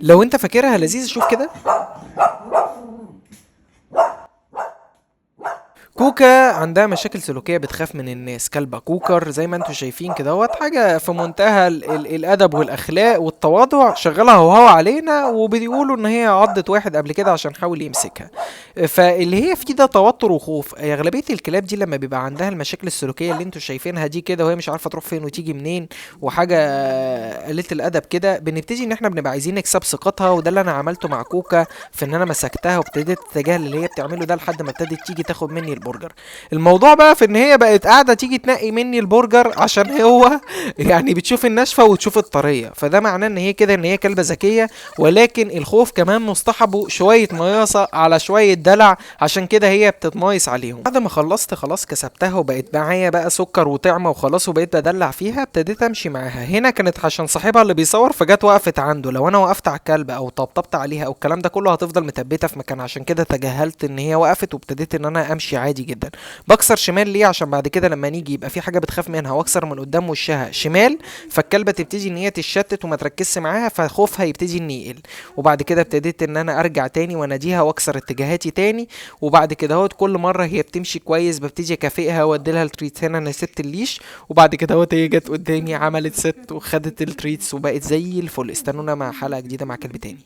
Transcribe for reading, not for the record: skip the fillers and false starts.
لو انت فاكرها لذيذ، شوف كده. كوكا عندها مشاكل سلوكية، بتخاف من الناس. كلبة كوكر زي ما انتوا شايفين كده، هو حاجة في منتهى الأدب والأخلاق والتواضع، شغالها وهو علينا، وبيقولوا إن هي عضت واحد قبل كده عشان حاول يمسكها. فاللي هي فيه ده توتر وخوف. أغلبية الكلاب دي لما بيبقى عندها المشاكل السلوكية اللي انتوا شايفينها دي كده، وهي مش عارفة تروح فين وتيجي منين، وحاجة قليلة الأدب كده، بنبتدي إن احنا بنبقى عايزين نكسب ثقتها. وده اللي أنا عملته مع كوكا، في إن أنا مسكتها وابتديت أتجاهل اللي هي بتعمله ده لحد ما ابتدت تيجي تاخد مني البرجر. الموضوع بقى في ان هي بقت قاعده تيجي تنقي مني البرجر عشان هو يعني بتشوف الناشفه وتشوف الطريه. فده معناه ان هي كده ان هي كلبه ذكيه، ولكن الخوف كمان مصطحبه شويه مياصه على شويه دلع، عشان كده هي بتتمايص عليهم. بعد ما خلصت خلاص كسبتها وبقت معايا بقى سكر وطعمه وخلاص، وبقيت بدلع فيها، ابتديت امشي معاها. هنا كانت عشان صاحبها اللي بيصور، فجت وقفت عنده. لو انا وقفت على الكلب او طبطبت عليها او الكلام ده كله، هتفضل متبته في مكان، عشان كده تجاهلت ان هي وقفت، وابتديت ان انا امشي عادي جدا. بكسر شمال ليه؟ عشان بعد كده لما نيجي يبقى في حاجه بتخاف منها واكسر من قدام وشها شمال، فالكلبه تبتدي ان هي تتشتت وما تركزش معاها، فخوفها يبتدي ان يقل. وبعد كده ابتديت ان انا ارجع تاني واناديها واكسر اتجاهاتي تاني. وبعد كده هوت كل مره هي بتمشي كويس ببتدي اكافئها واديلها التريت. هنا انا سبت الليش، وبعد كده هوت هي جت قدامي عملت ست وخدت التريتس وبقت زي الفل. استنونا مع حلقه جديده مع كلب تاني.